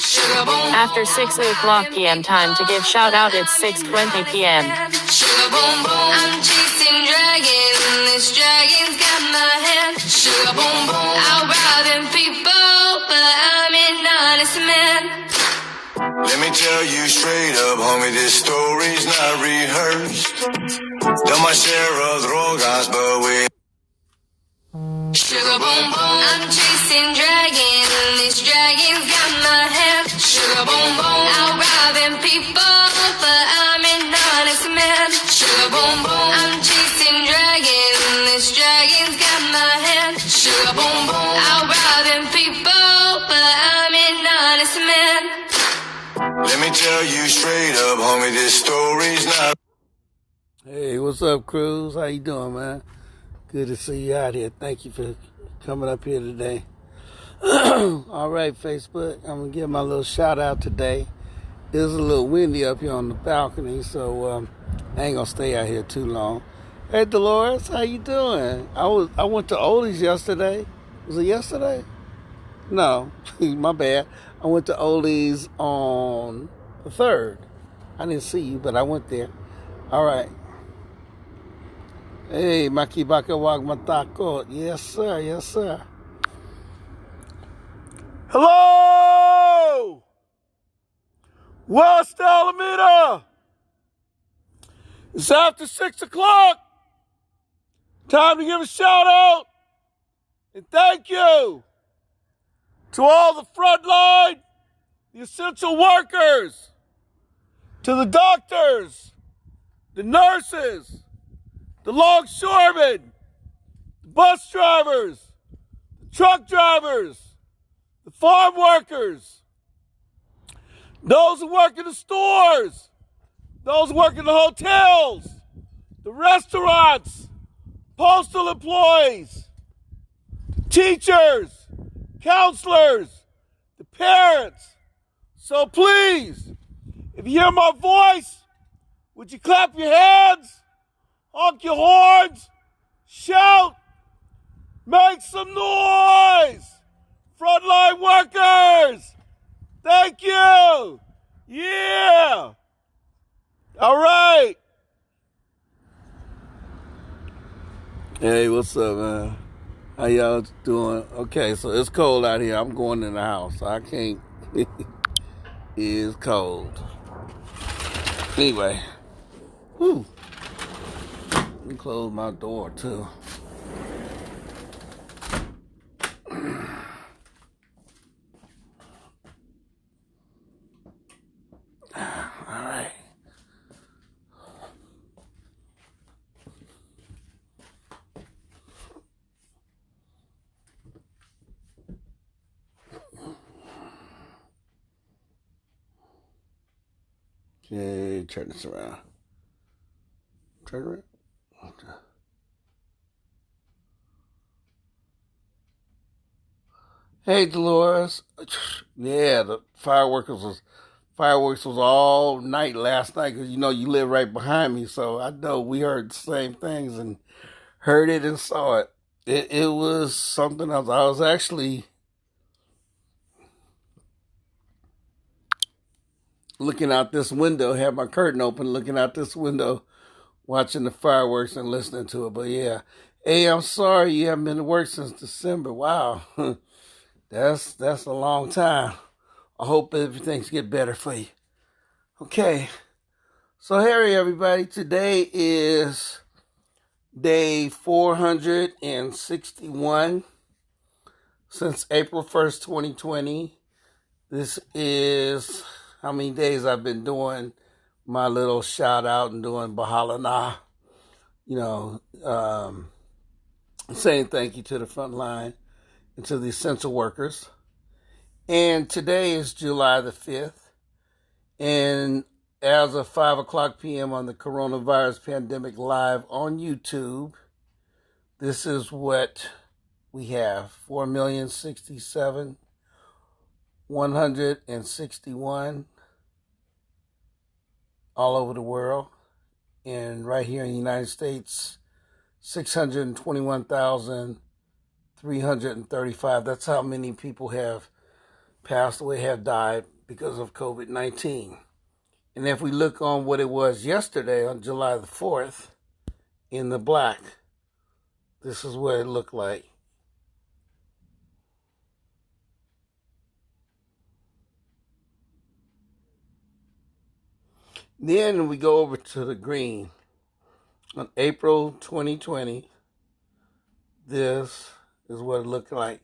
After 6 o'clock p.m. time to give shout out, it's 6:20 p.m. Sugar boom boom, I'm chasing dragons. This dragon's got my hand. Sugar boom boom, I'm robbing people, but I'm an honest man. Let me tell you straight up, homie, this story's not rehearsed. Done my share of drogas, but we. Sugar boom boom, I'm chasing dragons. This dragon's got my hand. Sugar boom boom, I'm robbing people, but I'm an honest man. Sugar boom boom, I'm chasing dragons. This dragon's got my hand. Sugar boom boom, I'm robbing people, but I'm an honest man. Let me tell you straight up, homie, this story's not. Hey, what's up, Cruz? How you doing, man? Good to see you out here. Thank you for coming up here today. All right, Facebook, I'm going to give my little shout out today. It's a little windy up here on the balcony, so I ain't going to stay out here too long. Hey, Dolores, how you doing? I went to Ollie's yesterday. Was it yesterday? No, my bad. I went to Ollie's on the 3rd. I didn't see you, but I went there. All right. Hey, Makibaka Wagmatako. Yes, sir. Yes, sir. Hello! West Alameda! It's after 6 o'clock. Time to give a shout out and thank you to all the frontline, the essential workers, to the doctors, the nurses, the longshoremen, the bus drivers, the truck drivers, the farm workers, those who work in the stores, those who work in the hotels, the restaurants, postal employees, the teachers, counselors, the parents. So please, if you hear my voice, would you clap your hands? Honk your horns, shout, make some noise. Frontline workers, thank you. Yeah. All right. Hey, what's up, man? How y'all doing? Okay, so it's cold out here. I'm going in the house. I can't. It is cold. Anyway. Whew. Let me close my door, too. All right. Okay, turn this around. Turn it around. Okay. Hey, Dolores. Yeah, the fireworks was all night last night because, you know, you live right behind me. So I know we heard the same things and heard it and saw it. It was something else. I was actually looking out this window, had my curtain open, looking out this window, watching the fireworks and listening to it. But yeah, hey, I'm sorry you haven't been to work since December. Wow. That's a long time. I hope everything's get better for you. Okay. So, hey, everybody. Today is day 461 since April 1st, 2020. This is how many days I've been doing my little shout out and doing BAHALA NA. You know, saying thank you to the front line and to the essential workers. And today is July the 5th. And as of 5 o'clock p.m. on the Coronavirus Pandemic Live on YouTube, this is what we have. 4,067,161 all over the world. And right here in the United States, 621,335. That's how many people have passed away, have died because of COVID-19. And if we look on what it was yesterday on July the 4th in the black, this is what it looked like. Then we go over to the green. On April 2020, this is what it looked like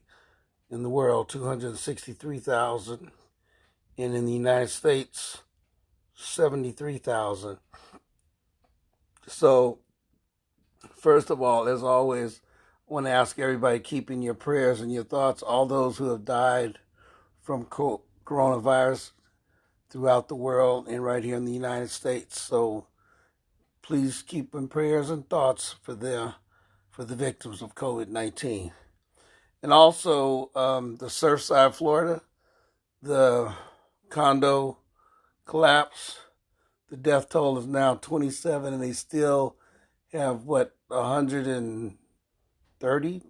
in the world, 263,000. And in the United States, 73,000. So, first of all, as always, I want to ask everybody, keep in your prayers and your thoughts all those who have died from coronavirus throughout the world and right here in the United States. So please keep in prayers and thoughts for the victims of COVID-19. And also the Surfside, Florida, the condo collapse. The death toll is now 27, and they still have, 130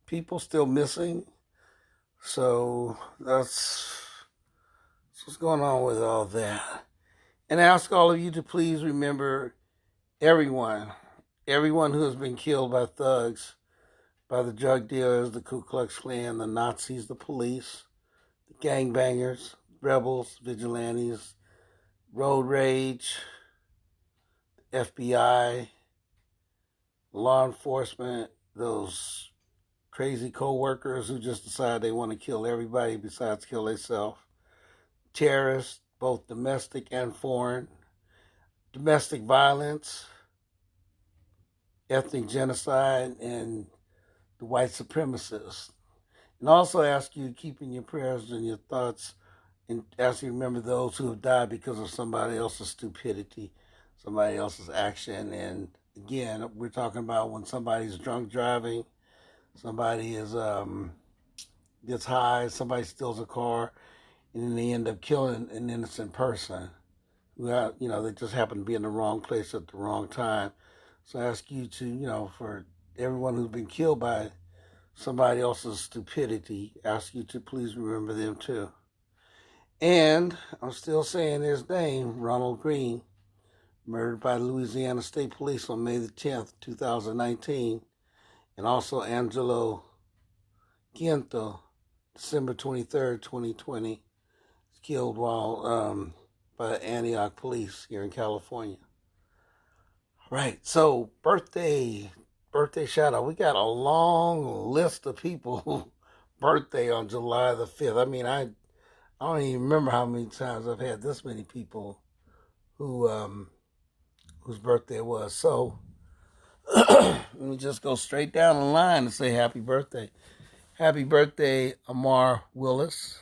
people still missing. So that's what's going on with all that. And I ask all of you to please remember everyone who has been killed by thugs, by the drug dealers, the Ku Klux Klan, the Nazis, the police, the gangbangers, rebels, vigilantes, road rage, FBI, law enforcement, those crazy co-workers who just decide they want to kill everybody besides kill themselves, terrorists, both domestic and foreign, domestic violence, ethnic genocide, and the white supremacists. And also ask you to keep in your prayers and your thoughts, and ask you to remember those who have died because of somebody else's stupidity, somebody else's action. And again, we're talking about when somebody's drunk driving, somebody is gets high, somebody steals a car, and then they end up killing an innocent person. They just happen to be in the wrong place at the wrong time. So I ask you to, for everyone who's been killed by somebody else's stupidity, ask you to please remember them too. And I'm still saying his name, Ronald Green, murdered by Louisiana State Police on May the 10th, 2019. And also Angelo Quiento, December 23rd, 2020, killed while by Antioch police here in California. Right, so birthday shout out. We got a long list of people birthday on July the 5th. I mean, I don't even remember how many times I've had this many people who whose birthday it was. So let me just go straight down the line and say happy birthday. Happy birthday, Amar Willis.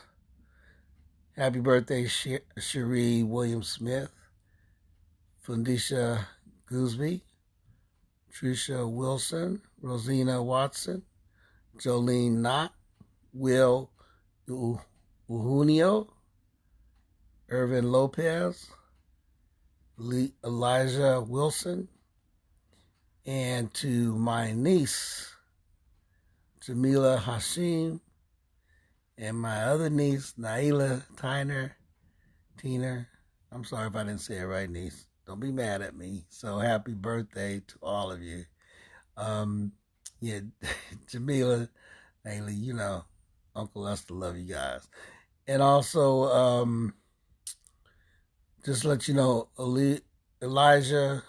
Happy birthday, Cherie Williams-Smith, Fundisha Gooseby, Tricia Wilson, Rosina Watson, Jolene Knott, Will Uhunio, Irvin Lopez, Elijah Wilson, and to my niece, Jamila Hashim, and my other niece, Naila Tiner. I'm sorry if I didn't say it right, niece. Don't be mad at me. So happy birthday to all of you. Jamila, Naila, Uncle Lester love you guys. And also, just let you know, Elijah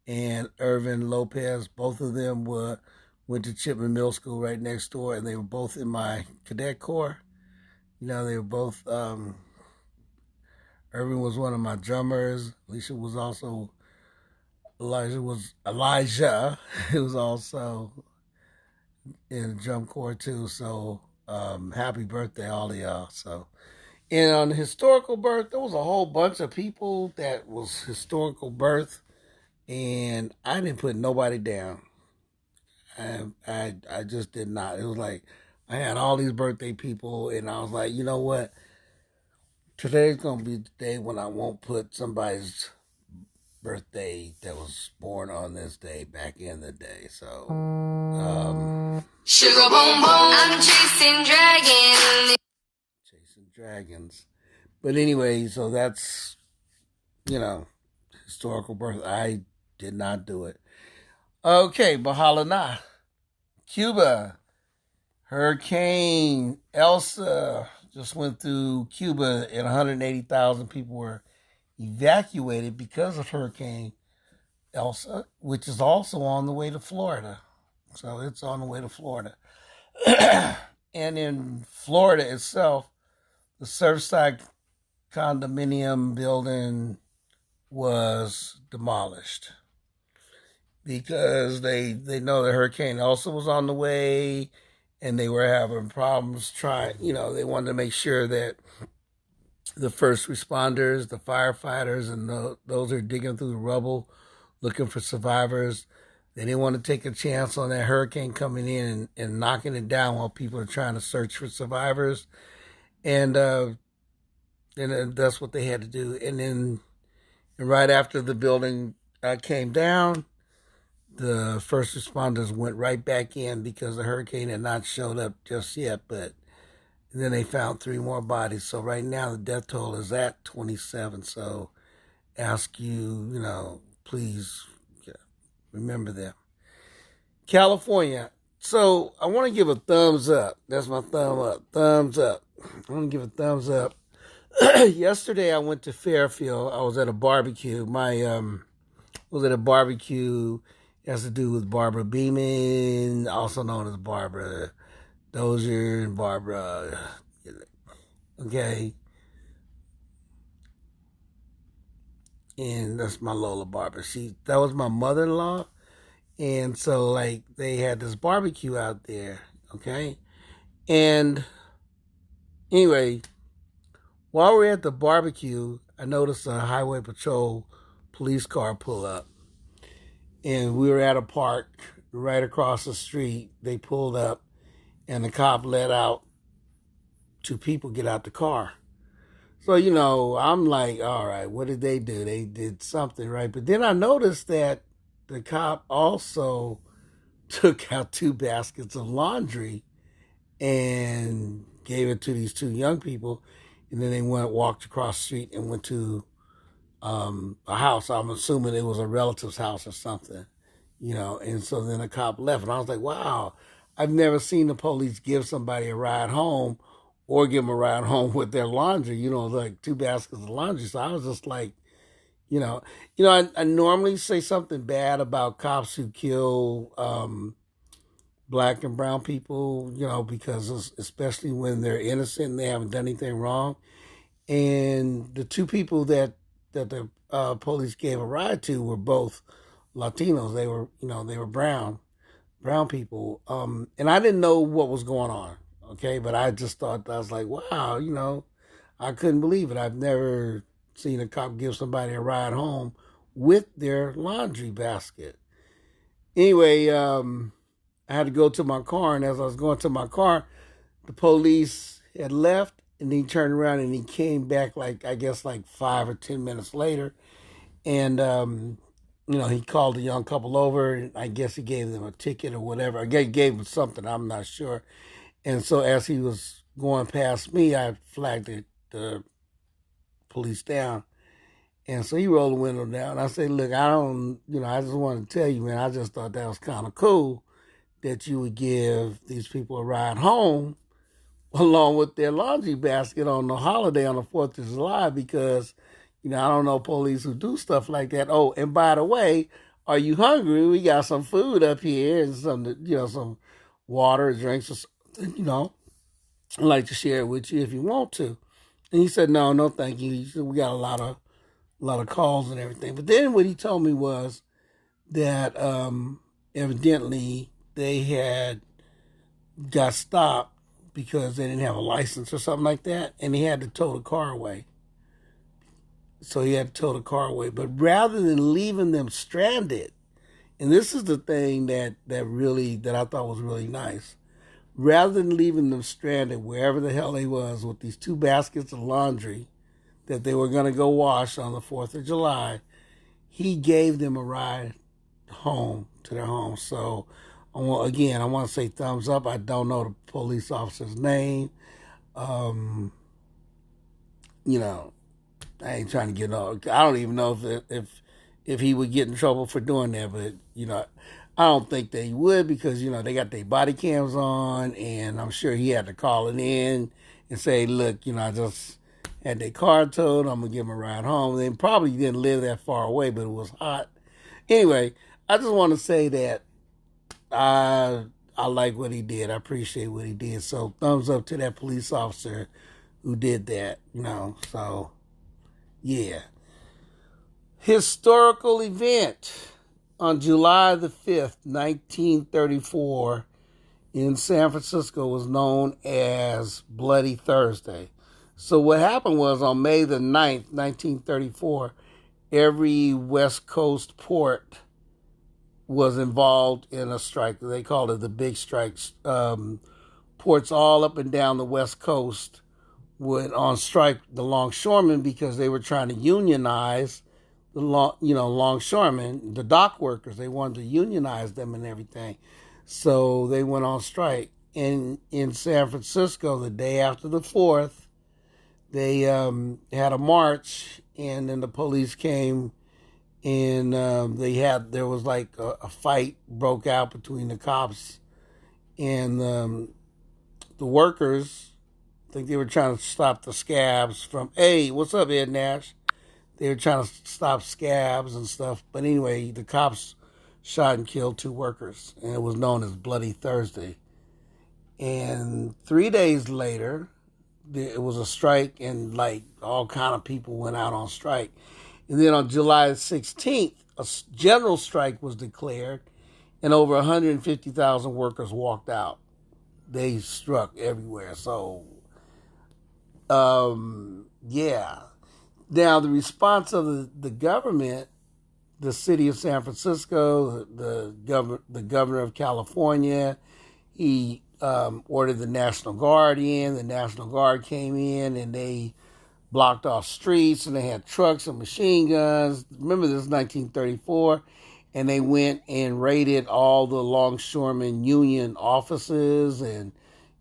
and Irvin Lopez, both of them went to Chipman Middle School right next door, and they were both in my cadet corps. They were both, Irvin was one of my drummers. Elijah was also in the drum corps too. So happy birthday, all of y'all. So, and on the historical birth, there was a whole bunch of people that was historical birth, and I didn't put nobody down. I just did not. It was like I had all these birthday people, and I was like, you know what? Today's gonna be the day when I won't put somebody's birthday that was born on this day back in the day. So, Sugar boom boom, I'm chasing dragons. chasing dragons. But anyway, so that's, historical birth. I did not do it. Okay, Bahala Na. Cuba. Hurricane Elsa just went through Cuba and 180,000 people were evacuated because of Hurricane Elsa, which is also on the way to Florida. So it's on the way to Florida. And in Florida itself, the Surfside condominium building was demolished because they know the Hurricane Elsa was on the way and they were having problems they wanted to make sure that the first responders, the firefighters, and those who are digging through the rubble looking for survivors, they didn't want to take a chance on that hurricane coming in and knocking it down while people are trying to search for survivors. And that's what they had to do. And right after the building came down, the first responders went right back in because the hurricane had not showed up just yet. But then they found 3 more bodies. So right now the death toll is at 27. So ask you, please remember them. California. So I want to give a thumbs up. That's my thumb up. Thumbs up. I want to give a thumbs up. Yesterday I went to Fairfield. I was at a barbecue. Was at a barbecue. It has to do with Barbara Beeman, also known as Barbara Dozier and Barbara. Okay. And that's my Lola Barbara. That was my mother-in-law. And so, they had this barbecue out there, okay? And anyway, while we're at the barbecue, I noticed a highway patrol police car pull up. And we were at a park right across the street. They pulled up, and the cop let out 2 people get out the car. So, I'm like, all right, what did they do? They did something, right? But then I noticed that the cop also took out 2 baskets of laundry and gave it to these 2 young people. And then they walked across the street and went to a house. I'm assuming it was a relative's house or something, And so then the cop left. And I was like, wow, I've never seen the police give somebody a ride home or give them a ride home with their laundry, 2 baskets of laundry. So I was just like, I normally say something bad about cops who kill black and brown people, because especially when they're innocent and they haven't done anything wrong. And the 2 people that the police gave a ride to were both Latinos. They were brown people. And I didn't know what was going on. Okay. But I just thought, I was like, wow, I couldn't believe it. I've never seen a cop give somebody a ride home with their laundry basket. Anyway, I had to go to my car, and as I was going to my car, the police had left, and he turned around and he came back 5 or 10 minutes later, and he called a young couple over, and I guess he gave them a ticket or whatever. I gave them something, I'm not sure. And so as he was going past me, I flagged the police down. And so he rolled the window down. I said, look, I just wanted to tell you, man, I just thought that was kind of cool that you would give these people a ride home along with their laundry basket on the holiday on the 4th of July because, I don't know police who do stuff like that. Oh, and by the way, are you hungry? We got some food up here and some water, drinks, or something, I'd like to share it with you if you want to. And he said, no, thank you. He said, we got a lot of calls and everything. But then what he told me was that evidently they had got stopped because they didn't have a license or something like that, and he had to tow the car away. So he had to tow the car away. But rather than leaving them stranded, and this is the thing that I thought was really nice, rather than leaving them stranded wherever the hell they was with these 2 baskets of laundry that they were going to go wash on the 4th of July, he gave them a ride home to their home. So, I want to say thumbs up. I don't know the police officer's name. I ain't trying to get no. I don't even know if he would get in trouble for doing that, but I don't think that he would because they got their body cams on, and I'm sure he had to call it in and say, look, I just had their car towed. I'm gonna give him a ride home. They probably didn't live that far away, but it was hot. Anyway, I just want to say that I like what he did. I appreciate what he did. So thumbs up to that police officer who did that. So yeah. Historical event on July the 5th, 1934 in San Francisco was known as Bloody Thursday. So what happened was on May the 9th, 1934, every West Coast port was involved in a strike. They called it the Big Strikes. Ports all up and down the West Coast went on strike, the longshoremen, because they were trying to unionize the longshoremen, the dock workers. They wanted to unionize them and everything. So they went on strike. And in San Francisco, the day after the 4th, they had a march, and then the police came, and there was like a fight broke out between the cops and the workers. I think they were trying to stop the scabs from, hey, what's up, Ed Nash? They were trying to stop scabs and stuff. But anyway, the cops shot and killed 2 workers, and it was known as Bloody Thursday. And 3 days later, it was a strike, and like all kind of people went out on strike. And then on July 16th, a general strike was declared, and over 150,000 workers walked out. They struck everywhere. So, yeah. Now, the response of the government, the city of San Francisco, the governor of California, he ordered the National Guard in. The National Guard came in, and they blocked off streets, and they had trucks and machine guns. Remember, this is 1934, and they went and raided all the longshoremen union offices and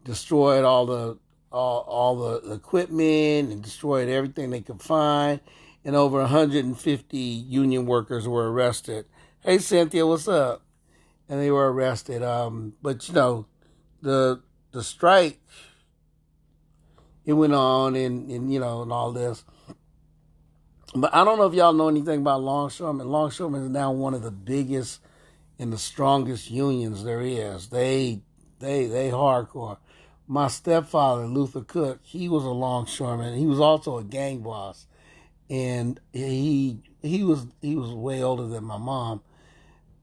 destroyed all the equipment and destroyed everything they could find. And over 150 union workers were arrested. Hey, Cynthia, what's up? And they were arrested. But the strike, it went on and all this. But I don't know if y'all know anything about longshoremen. Longshoremen is now one of the biggest and the strongest unions there is. They hardcore. My stepfather, Luther Cook, he was a longshoreman. He was also a gang boss, and he was way older than my mom.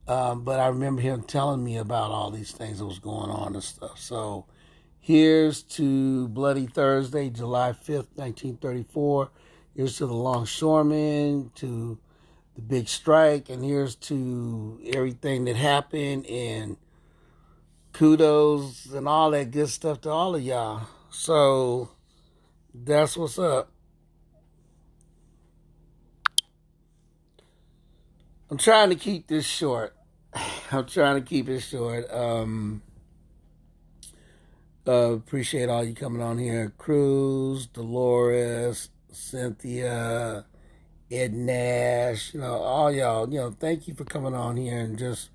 But I remember him telling me about all these things that was going on and stuff. So here's to Bloody Thursday, July 5th, 1934. Here's to the longshoremen, to the big strike, and here's to everything that happened, and kudos and all that good stuff to all of y'all. So that's what's up. I'm trying to keep this short. Appreciate all you coming on here. Cruz, Dolores, Cynthia, Ed Nash, all y'all, thank you for coming on here and just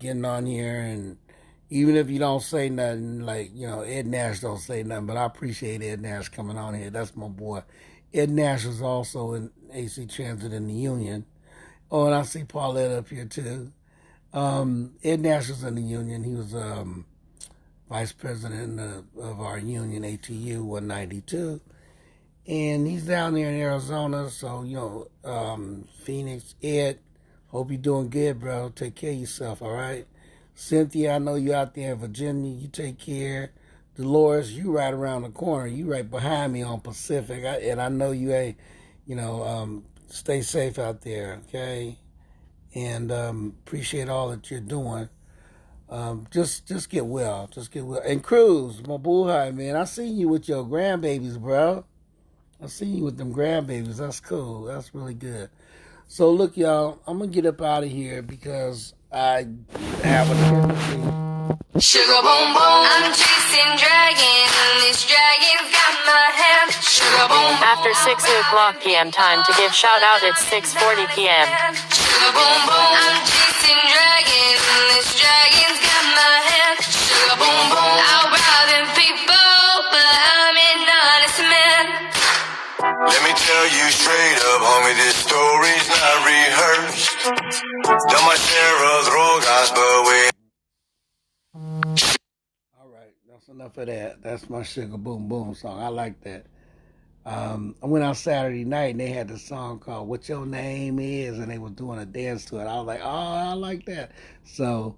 getting on here. And even if you don't say nothing, like, Ed Nash don't say nothing, but I appreciate Ed Nash coming on here. That's my boy. Ed Nash was also in AC Transit in the union. Oh, and I see Paulette up here too. Ed Nash was in the union. He was vice president of our union, ATU 192. And he's down there in Arizona. So, Phoenix, Ed, hope you're doing good, bro. Take care of yourself, all right? Cynthia, I know you out there in Virginia. You take care. Dolores, you right around the corner. You right behind me on Pacific. And I know you ain't, stay safe out there, okay? And appreciate all that you're doing. Just get well. Just get well. And Cruz, my bullhide, man, I seen you with your grandbabies, bro. I seen you with them grandbabies. That's cool. That's really good. So, look, y'all, I'm going to get up out of here because I have a tendency. Sugar boom boom, I'm chasing dragon. This dragon's got my hand. Sugar after 6 o'clock p.m. Time to give shout out. It's 6:40 p.m. Sugar boom boom, I'm chasing dragons. This dragon's got my head. Sugar boom boom, out robbing people, but I'm an honest man. Let me tell you straight up, homie, this story's not rehearsed. Done my share of drogas, but we... All right, that's enough of that. That's my Sugar Boom Boom song. I like that. I went out Saturday night and they had the song called "What Your Name Is," and they were doing a dance to it. I was like, oh, I like that. So,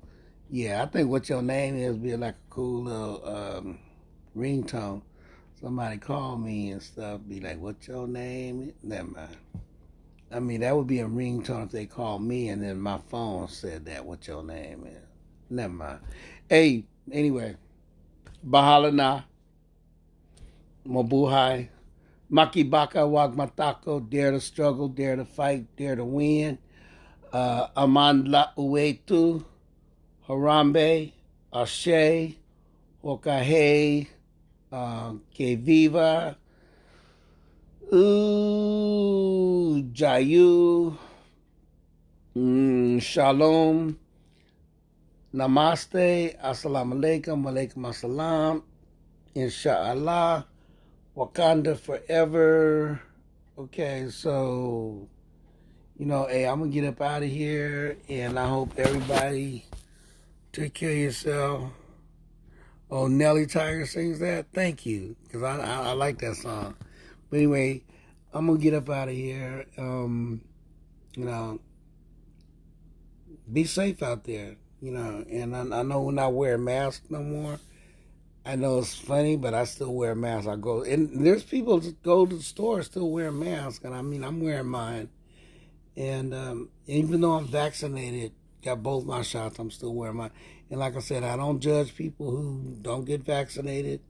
yeah, I think "What Your Name Is" be like a cool little ringtone. Somebody call me and stuff, be like, "What your name is?" Never mind. I mean, that would be a ringtone if they called me and then my phone said that, "What your name is?" Never mind. Hey, anyway, Bahala na, mabuhay. Makibaka wag matako, dare to struggle, dare to fight, dare to win. Amandla uetu, harambe, ashe, hokahe, que viva, jayu, shalom, namaste, assalamu alaikum, alaikum assalam, inshallah, Wakanda forever. Okay, so, hey, I'm going to get up out of here, and I hope everybody take care of yourself. Oh, Nelly Tiger sings that? Thank you, because I like that song. But anyway, I'm going to get up out of here. Be safe out there, and I know we're not wearing masks no more. I know it's funny, but I still wear masks. And there's people that go to the store still wearing masks, and I mean, I'm wearing mine. And even though I'm vaccinated, got both my shots, I'm still wearing mine. And like I said, I don't judge people who don't get vaccinated,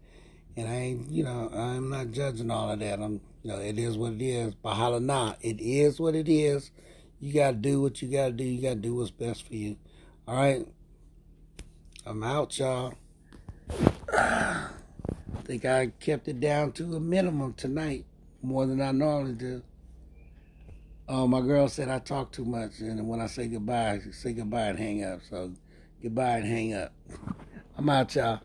and I'm not judging all of that. It is what it is. Bahala na, it is what it is. You gotta do what you gotta do. You gotta do what's best for you. All right, I'm out, y'all. I think I kept it down to a minimum tonight, more than I normally do. Oh, my girl said I talk too much, and when I say goodbye and hang up. So goodbye and hang up. I'm out, y'all.